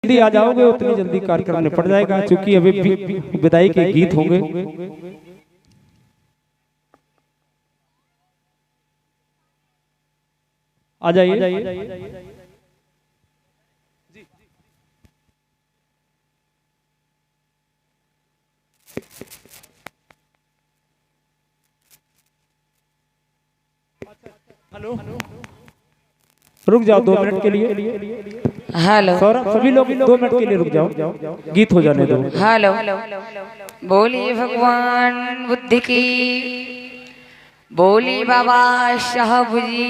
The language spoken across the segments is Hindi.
जल्दी आ जाओगे उतनी जल्दी कार्यक्रम निपट जाएगा, क्योंकि अभी विदाई के गीत होंगे। आ जाइए। हेलो, रुक जाओ 2 मिनट के लिए। हेलो सौरभ, सभी लोग 2 मिनट के लिए रुक जाओ, गीत हो जाने दो। हेलो, बोलिए भगवान बुद्ध की, बोली बाबा साहब जी।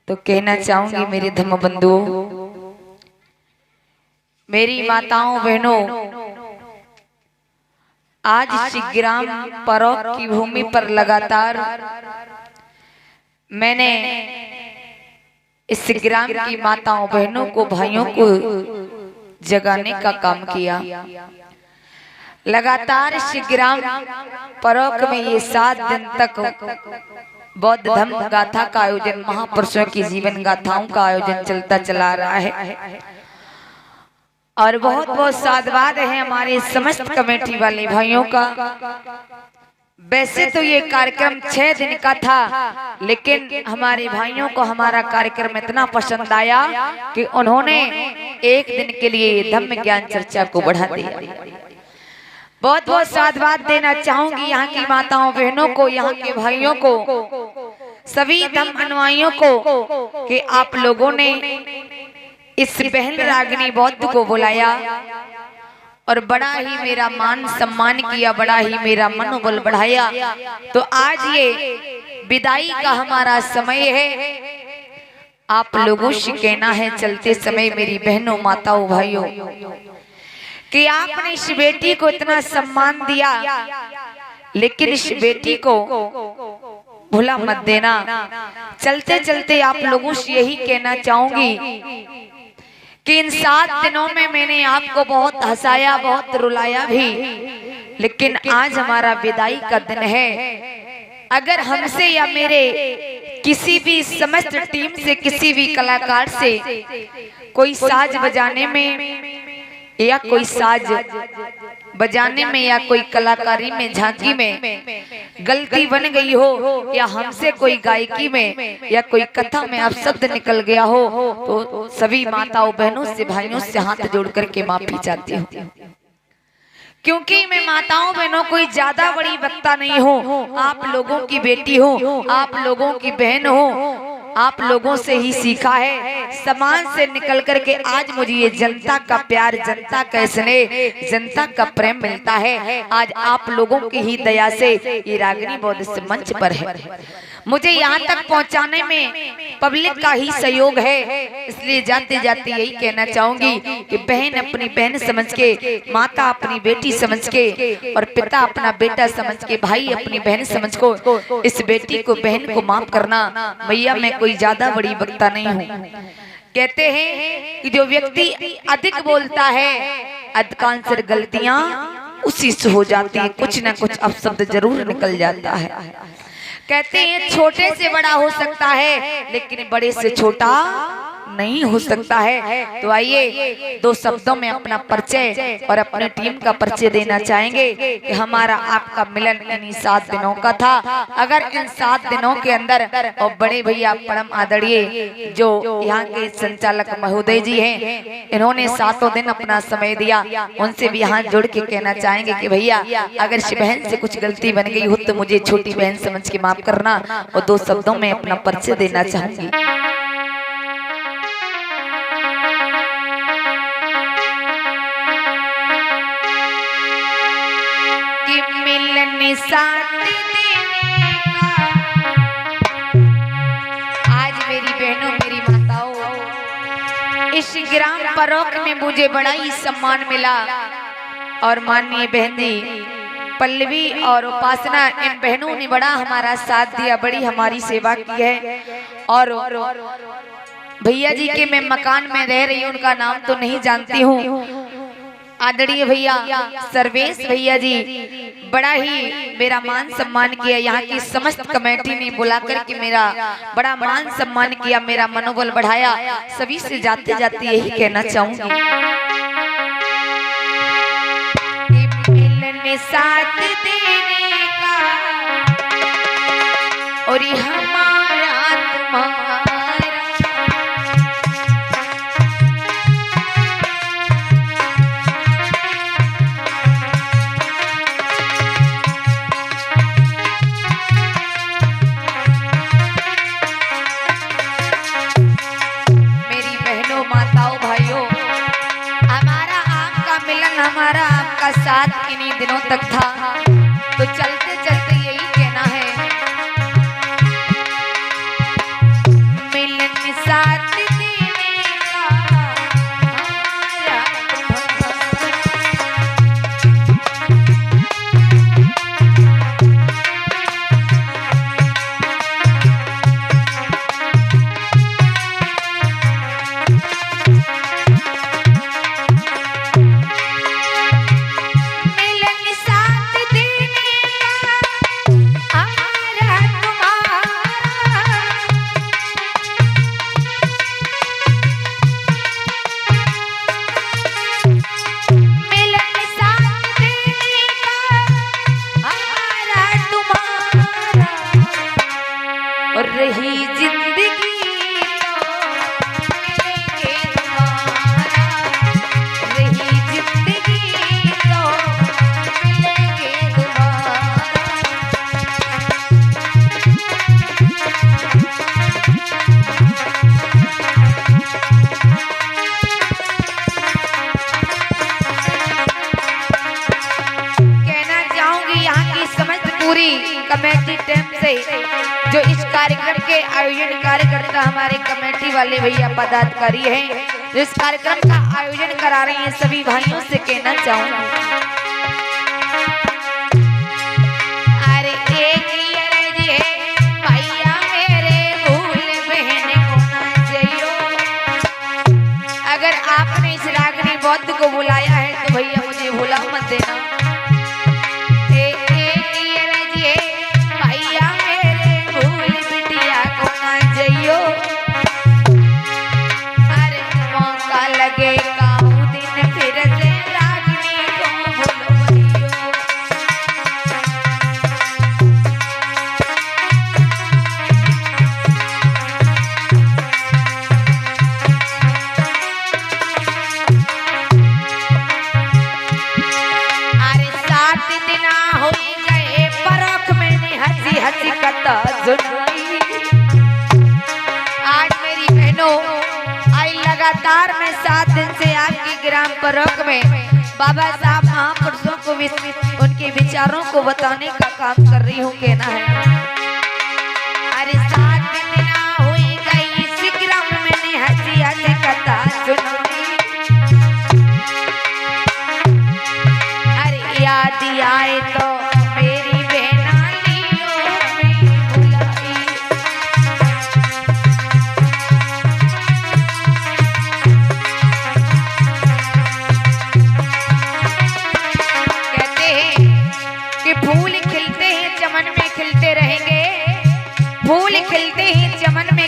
तो कहना चाहूंगी मेरे धर्म बंधुओं, मेरी माताओं बहनों, आज शिवग्राम परोक की भूमि पर लगातार मैंने इस ग्राम की माताओं बहनों को भाइयों को जगाने का काम किया। लगातार शिवग्राम परोक में ये 7 दिन तक बौद्ध धम्म गाथा का आयोजन, महापुरुषों की जीवन गाथाओं का आयोजन चलता चला रहा है। और बहुत बहुत साधुवाद है हमारे समस्त कमेटी वाले भाइयों का। वैसे तो ये कार्यक्रम 6 दिन का था, लेकिन हमारे भाइयों को हमारा कार्यक्रम इतना पसंद आया कि उन्होंने 1 दिन के लिए धम्म ज्ञान चर्चा को बढ़ा दिया। बहुत बहुत साधुवाद देना चाहूंगी यहाँ की माताओं बहनों को, यहाँ के भाइयों को, सभी धम्म अनुयायियों को कि आप लोगों ने इस बहन रागिनी बौद्ध को बुलाया और बड़ा ही मेरा मान सम्मान किया, बड़ा ही मेरा मनोबल बढ़ाया। तो आज ये विदाई का हमारा समय है। आप लोगों से कहना है चलते समय मेरी बहनों, माताओं, भाइयों, कि आपने इस बेटी को इतना सम्मान दिया, लेकिन इस बेटी को भुला मत देना। चलते चलते आप लोगों से यही कहना चाहूंगी कि इन 7 दिनों में मैंने आपको बहुत हंसाया, बहुत रुलाया भी, लेकिन आज हमारा विदाई का दिन है। अगर हमसे या मेरे किसी भी समस्त टीम से, किसी भी कलाकार से कोई साज बजाने में या कोई साज बजाने में या कोई कलाकारी में, झांकी में गलती बन गई हो, या हमसे कोई गायकी में या कोई कथा में अब शब्द निकल गया हो, तो सभी माताओं बहनों से, भाइयों से हाथ जोड़ करके माफी चाहती हूँ। क्योंकि मैं माताओं बहनों कोई ज्यादा बड़ी वक्ता नहीं हूँ, आप लोगों की बेटी हूँ, आप लोगों की बहन हूँ, आप लोगों से ही सीखा है, समाज से निकल करके आज मुझे ये जनता का प्यार, जनता का स्नेह, जनता का प्रेम मिलता है। आज आप लोगों की ही दया से ये रागिनी बौद्ध इस मंच पर है। मुझे यहाँ तक पहुँचाने में पब्लिक का ही सहयोग है। इसलिए जाते जाते यही कहना चाहूंगी कि बहन अपनी बहन समझ के, माता अपनी बेटी समझ के, और पिता अपना बेटा समझ के, भाई अपनी बहन समझ को इस बेटी को, बहन को माफ करना। भैया मैं कोई ज्यादा बड़ी वक्ता नहीं हूँ। कहते हैं कि जो व्यक्ति अधिक बोलता है, अधिकांश गलतियां उसी से हो जाती है, कुछ ना कुछ अपशब्द जरूर निकल जाता है। कहते हैं छोटे से बड़ा हो सकता है, लेकिन बड़े से छोटा नहीं हो सकता है। तो आइए 2 शब्दों में अपना परिचय और अपने टीम का परिचय देना चाहेंगे कि हमारा आपका मिलन इन्हीं 7 दिनों का था। अगर इन 7 दिनों के अंदर, और बड़े भैया परम आदरणीय जो यहाँ के संचालक महोदय जी हैं, इन्होंने 7 दिन अपना समय दिया, उनसे भी हाथ जोड़ के कहना चाहेंगे कि भैया अगर इस बहन से कुछ गलती बन गई हो तो मुझे छोटी बहन समझ के माफ करना। और 2 शब्दों में अपना परिचय देना चाहूंगी। आज मेरी बहनों, मेरी माताओं, इस ग्राम परोक में मुझे बड़ा ही सम्मान मिला। और माननीय बहन जी पल्लवी और उपासना, इन बहनों ने बड़ा हमारा साथ दिया, बड़ी हमारी सेवा की है। और भैया जी के मैं मकान में रह रही हूँ, उनका नाम तो नहीं जानती हूँ। आदरणीय भैया सर्वेश भैया जी बड़ा ही मेरा मान सम्मान किया। यहाँ की समस्त कमेटी ने बुला करके मेरा बड़ा मान सम्मान किया, मेरा मनोबल बढ़ाया। सभी से जाते जाते यही कहना चाहूंगी, मिलने साथ देने का और हमारा तुम्हारा हमारा आपका साथ इन्हीं दिनों तक था, तो चलते चलते यही कहना है, मिलने साथ देने का रही जिंदगी रही जिंदगी तो मिलेंगे कहना चाहूंगी यहाँ की समझ पूरी कमेटी टीम से जो इस कार्यक्रम के आयोजन कार्यकर्ता हमारे कमेटी वाले भैया पदाधिकारी हैं, जो इस कार्यक्रम का आयोजन करा रहे हैं, सभी भाइयों से कहना चाहूंगी, अरे एक ही अर्ज है भैया मेरे भूल बहन को ना जाइयो। अगर आपने इस रागनी बौद्ध को बुलाया है तो भैया मुझे भुला मत देना। आज मेरी बहनों आई लगातार मैं 7 दिन से आपकी ग्राम परोक में बाबा साहब महापुरुषों को उनके विचारों को बताने का काम कर रही हूँ। कहना है, अरे 7 दिन हुई गई इस ग्राम मैंने हंसी हंसी कथा सुनी, अरे याद आए तो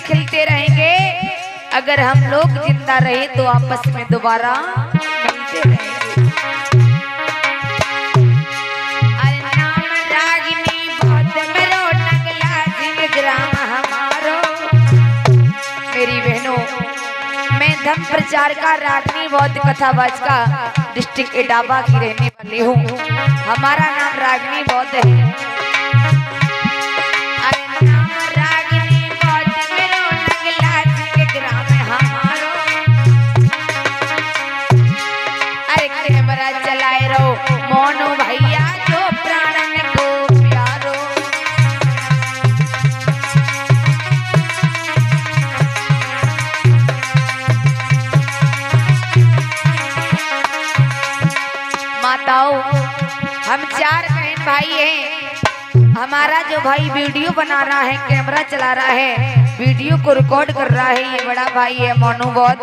खिलते रहेंगे, अगर हम लोग जिंदा रहे तो आपस में दोबारा मिलते रहेंगे। अरे नाम रागिनी बहुत मेरो नगला जिन ग्राम हमारो। मेरी बहनों, मैं धर्म प्रचार का रागिनी बौद्ध कथावाच का डिस्ट्रिक्ट इटावा की रहने वाली हूँ। हमारा नाम रागिनी बौद्ध है। मोनू भैया जो प्राणन को प्यारो, माताओं हम 4 बहन भाई हैं। हमारा जो भाई वीडियो बना रहा है, कैमरा चला रहा है, वीडियो को रिकॉर्ड कर रहा है, ये बड़ा भाई है मोनू बौद्ध।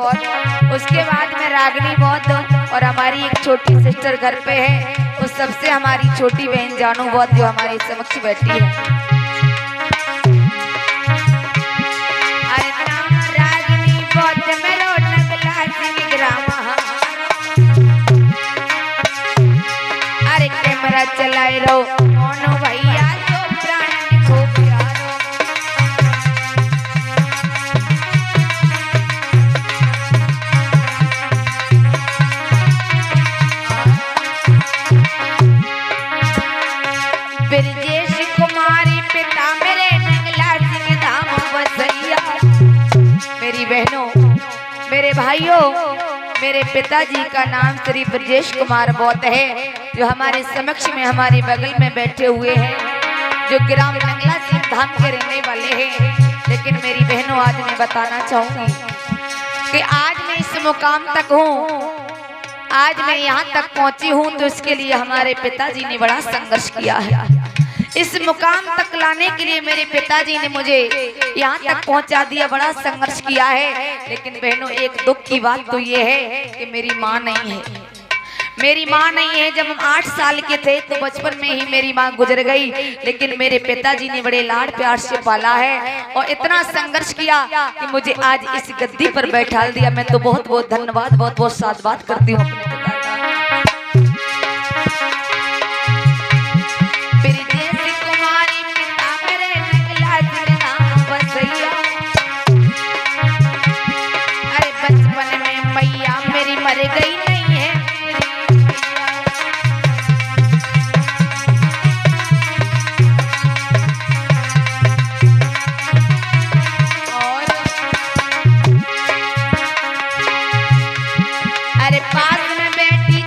उसके बाद में रागिनी बौद्ध, और हमारी एक छोटी सिस्टर घर पे है, उस सबसे हमारी छोटी बहन जानू बहुत जो हमारे समक्ष बैठी है। अरे नाम रागिनी बहुत मेरो नगला सिंह ग्राम, अरे कैमरा चलाए रहो मोनू भैया तो प्राण को प्यारो। ब्रजेश कुमारी पिता मेरे नगला सिंह धाम बसैया। मेरी बहनों, मेरे भाइयों, मेरे पिताजी का नाम श्री ब्रजेश कुमार बौद्ध है, जो हमारे समक्ष में हमारे बगल में बैठे हुए हैं, जो ग्राम नगला सिंह धाम के रहने वाले हैं। लेकिन मेरी बहनों, आज मैं बताना चाहूंगी कि आज मैं इस मुकाम तक हूँ, आज मैं यहाँ तक पहुँची हूँ तो इसके लिए हमारे पिताजी ने बड़ा संघर्ष किया है। इस मुकाम तक लाने के लिए मेरे पिताजी ने मुझे यहाँ तक पहुँचा दिया, बड़ा संघर्ष किया है। लेकिन बहनों, एक दुख की बात तो ये है कि मेरी माँ नहीं है, मेरी माँ नहीं है। जब हम 8 साल के थे तो बचपन में ही मेरी माँ गुजर गई, लेकिन मेरे पिताजी ने बड़े लाड प्यार से पाला है और इतना संघर्ष किया कि मुझे आज इस गद्दी पर बैठा दिया। मैं तो बहुत बहुत धन्यवाद, बहुत बहुत साधुवाद करती हूँ अपने पिता का। ब्रजेश कुमारी पिता मेरे नगला सिंह धाम बसैया। अरे बचपन में मैया मेरी मर गई नहीं है,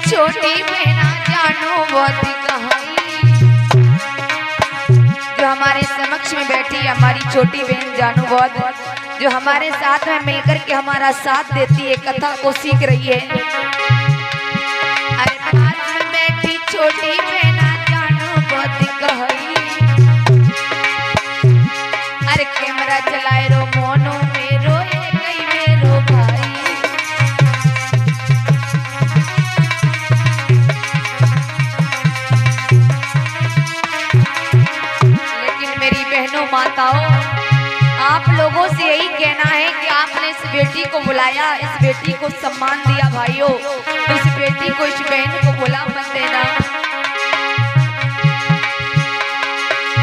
छोटी बहना जानू बहुत कहानी। जो हमारे समक्ष में बैठी है हमारी छोटी बहन जानू बहुत, जो हमारे साथ में मिलकर के हमारा साथ देती है, कथा को सीख रही है। अरे पास में बैठी छोटी बहना जानू बहुत कहानी। अरे कैमरा चलाए रो मोनू मेरो मेरो भाई। माताओं, आप लोगों से यही कहना है कि आपने इस बेटी को बुलाया, इस बेटी को सम्मान दिया भाइयों, तो इस बेटी को, इस बहन को बुला मत देना।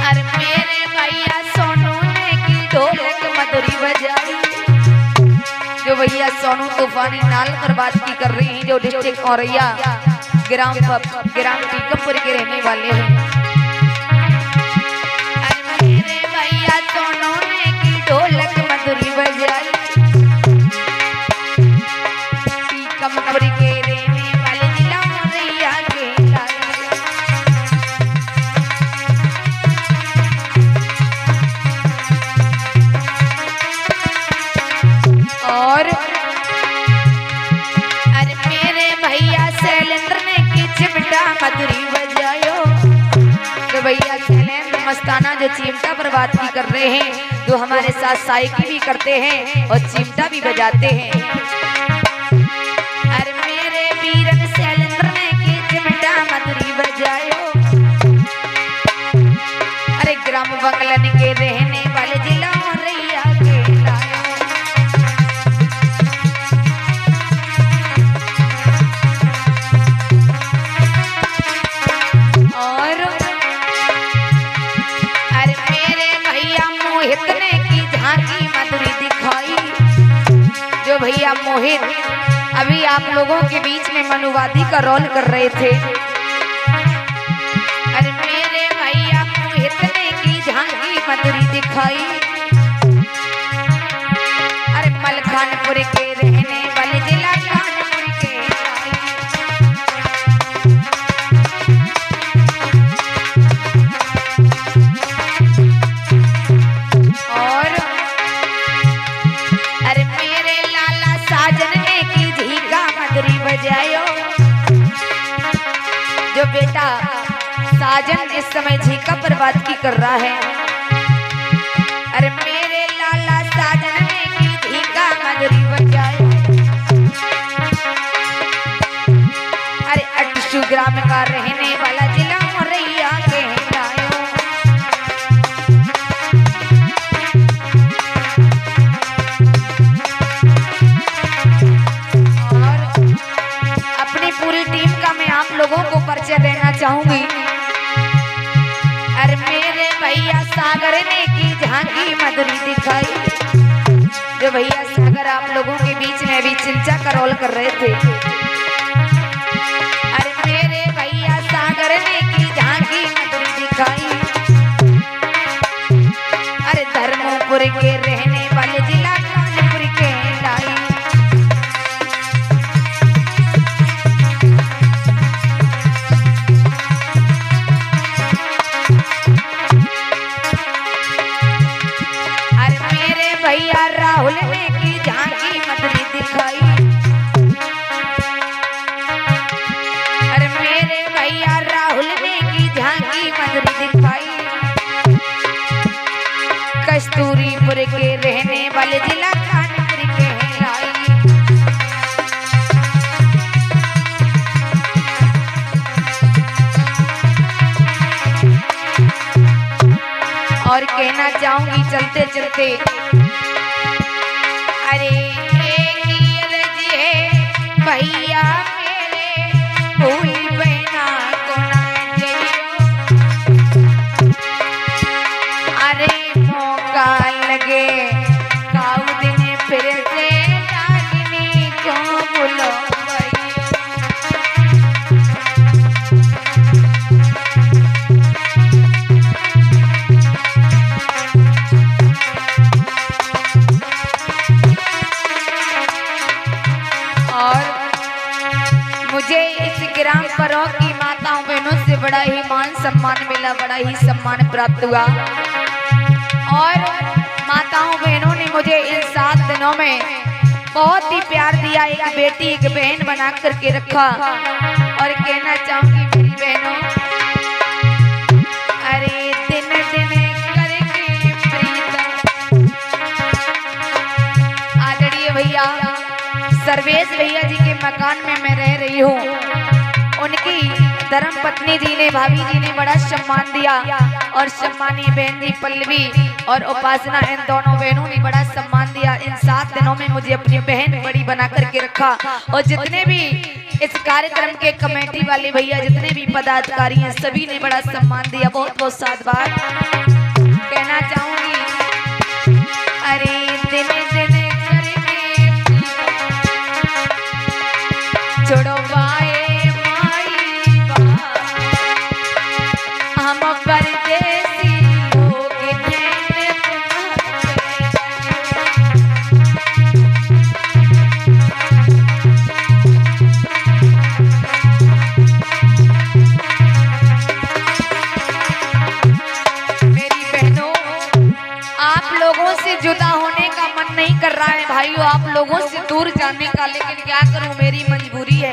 अरे मेरे भैया सोनू ने की ढोलक मधुरी बजाई। जो भैया सोनू तूफानी नाल पर बात की कर रही हैं, जो डिस्ट्रिक्ट औरैया ग्राम टीकमपुर के रहने वाले हैं। सोनू ने की ढोलक मधुरी बजाई, टीकमपुर के रहने वाले जिला औरैया के और अरे मेरे भैया शैलेंद्र ने की चिमटा मधुरी बजायो। तो भैया शैलेंद्र मस्ताना जो चिमटा पर बात भी कर रहे हैं, जो हमारे साथ साइकी भी करते हैं और चिमटा भी बजाते हैं। अरे मेरे वीरन शैलेंद्र ने की चिमटा मधुरी बजायो। अरे ग्राम बंगलन के रहने वाले जिला औरैया के लायो। और मोहित ने की झांकी मधुरी दिखाई। जो भैया मोहित अभी आप लोगों के बीच में मनुवादी का रोल कर रहे थे। अरे मेरे भैया मोहित ने की झांकी मधुरी दिखाई। अरे मलखानपुर के रहने वाले जिला कानपुर के बजायो। जो बेटा साजन इस समय झीका पर बात की कर रहा है। अरे मेरे लाला साजन ने की झीका मधुरी बजायो। नजर रहना चाहूंगी। अरे मेरे भैया सागर ने की झांकी मधुरी दिखाई। जो भैया सागर आप लोगों के बीच में अभी चिंचा का रोल कर रहे थे। अरे मेरे भैया सागर ने की झांकी मधुरी दिखाई। अरे धर्मपुर के रहने वाले जिला कानपुर के लाई। अरे मेरे भैया राहुल ने की झांकी मधुरी दिखाई। अरे मेरे भैया राहुल ने की झांकी मधुरी दिखाई। कस्तूरीपुर के रहने वाले जिला कानपुर के लाई। और कहना चाहूंगी चलते चलते, अरे भैया मेरे भूल बहना को ना जइयो। अरे मौका लगे काऊ दिन फिर से लागनी क्यों बोलो ग्राम परों की माताओं बहनों से बड़ा ही मान सम्मान मिला, बड़ा ही सम्मान प्राप्त हुआ। और माताओं बहनों ने मुझे इन 7 दिनों में बहुत ही प्यार दिया, एक बेटी एक बहन बना करके रखा। और कहना चाहूंगी मेरी बहनों, अरे दिन दिन करके प्रीतम। आदरणीय भैया सर्वेश भैया जी के मकान में मैं रह रही हूँ। उनकी धर्म पत्नी जी ने, भाभी जी ने बड़ा सम्मान दिया। और सम्मानी बहन जी पल्लवी और उपासना, इन दोनों बहनों ने बड़ा सम्मान दिया। इन 7 दिनों में मुझे अपनी बहन बड़ी बना करके रखा। और जितने भी इस कार्यक्रम के कमेटी वाले भैया, जितने भी पदाधिकारी हैं, सभी ने बड़ा सम्मान दिया। बहुत बहुत साधुवाद कहना चाहूंगी। अरे दिन दिन छोड़ो जुदा होने का मन नहीं कर रहा है भाइयों, आप लोगों से दूर जाने का, लेकिन क्या करूं मेरी मजबूरी है।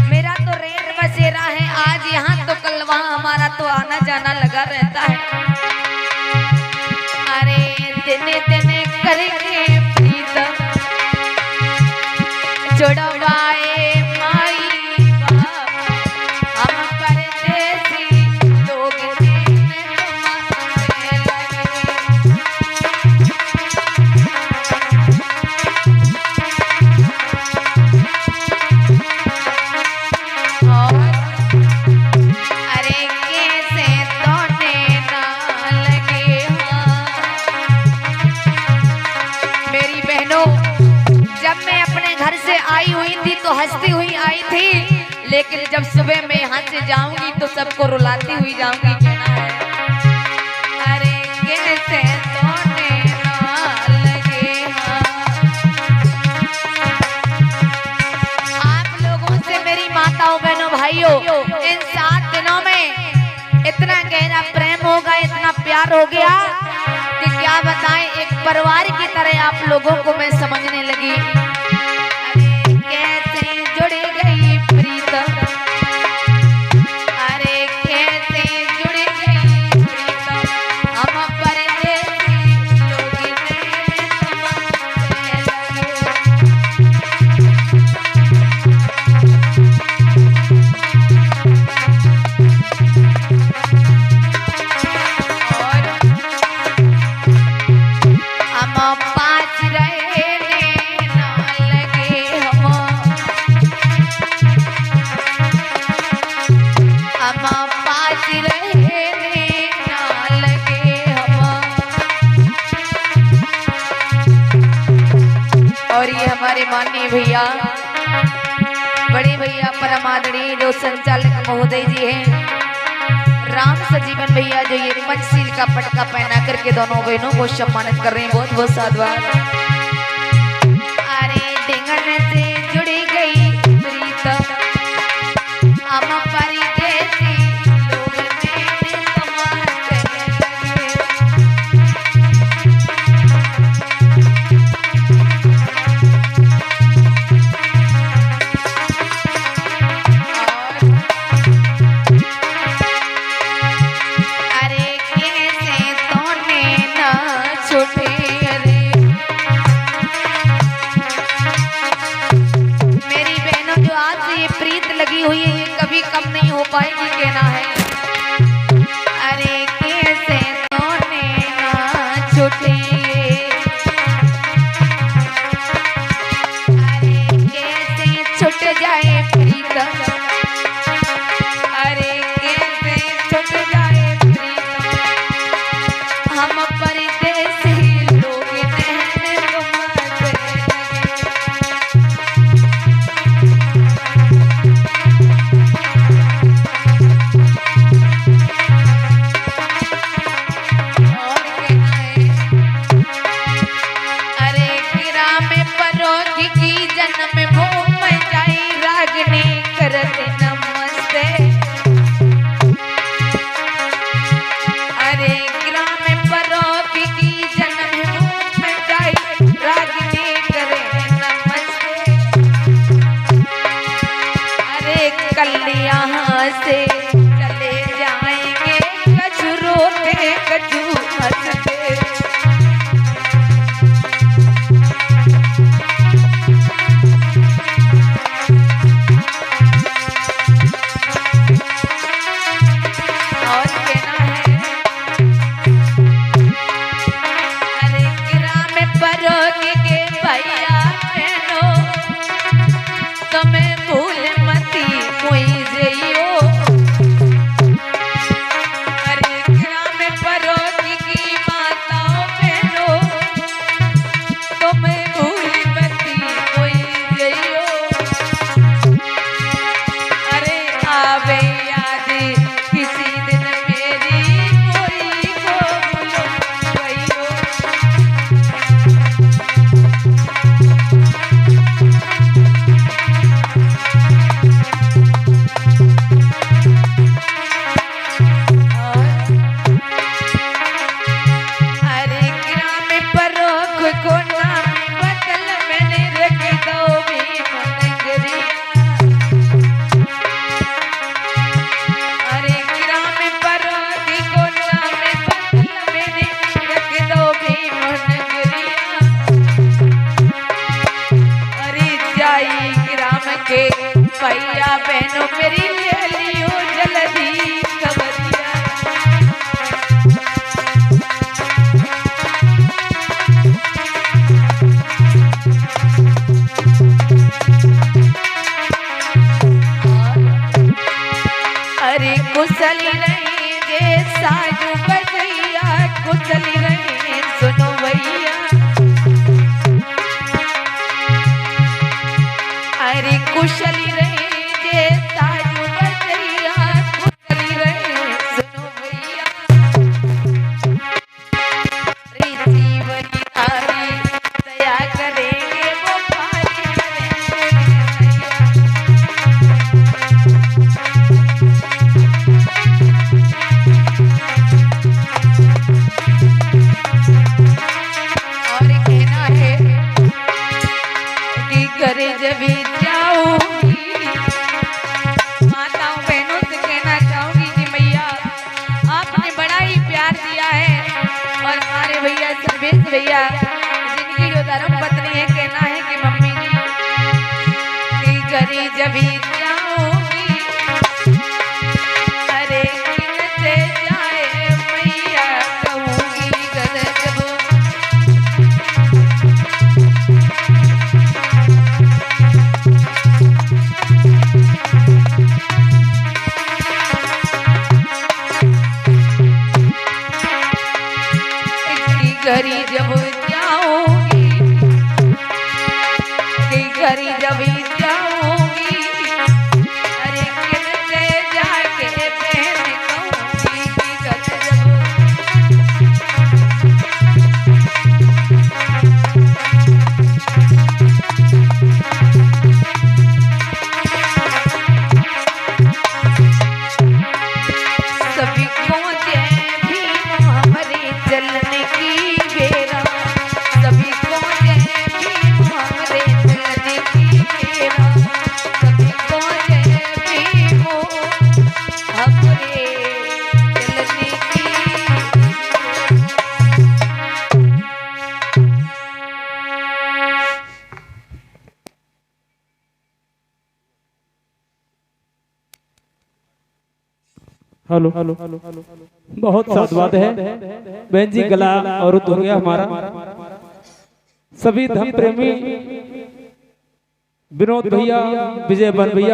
मेरा तो रेल बसेरा है, आज यहाँ तो कल वहाँ, हमारा तो आना जाना लगा रहता है। अरे दिन दिन करके प्रीतम जुड़वाए माई बाप, हम परदेसी लोग तो हंसती हुई आई थी, लेकिन जब सुबह मैं यहाँ से जाऊंगी तो सबको रुलाती हुई जाऊंगी। कहना है अरे कैसे सोने ना लगे। आप लोगों से मेरी माताओं बहनों भाइयों, इन 7 दिनों में इतना गहरा प्रेम हो गया, इतना प्यार हो गया कि क्या बताएं। एक परिवार की तरह आप लोगों को मैं समझने लगी। जुड़ गई प्रीतम, अरे कैसे जुड़ गई प्रीतम, हम परदेसी लोग और हम पास रहने ना माननीय भैया, बड़े भैया परम आदरणीय जो संचालक महोदय जी हैं, राम सजीवन भैया जो ये पंचशील का पटका पहना करके दोनों बहनों को सम्मानित कर रहे हैं, बहुत बहुत साधुवाद। अरे डिंगन से जुड़ी गई प्रीत हम परदेसी लोग मेरे तुम्हारे लगी हुई है, ये कभी कम नहीं हो पाएगी, कहना है। अरे कैसे तोने ना छूटे, अरे कैसे छूट जाए प्रीत, अरे कैसे छूट जाए प्रीत हम परदेसी लोग नैन तुम्हारे यहाँ से चले जाएंगे कछु रोते कछु हंसते। और कहना है, अरे ग्राम परोग के भैया बहनों तुम्हें भूल मती कोई जइयो, अरे ग्राम परोग की माताओं बहनों तुम्हें भूल मती कोई जइयो, अरे आवे याद किसी दिन मेरी कोई को भूलो गइयो। के भैया बहनों मेरी ले लियो जल्दी खबरिया। अरे कुशली रही जे साजू बजैया, कुशली रही सुनो भैया, अरे कुशली रहे जे साजू बजैया, कुशली रहे सुनो भैया, अरे जीवनी नारी दया करेंगे वो पारी और कहना है कि करे जब माताओं बहनों से कहना चाहूंगी कि मैया आपने बड़ा ही प्यार दिया है, और हमारे भैया सर्वेश भैया जिनकी जो धर्म पत्नी है, कहना है कि मम्मी जी करी जब जाऊंगी, अरे किनसे जाए मैया कहूंगी घर जब। घरी जब जाऊंगी हेलो बहुत साधुवाद है बहन जी, गला और हो गया हमारा। सभी धर्म प्रेमी विनोद भैया, विजय बन भैया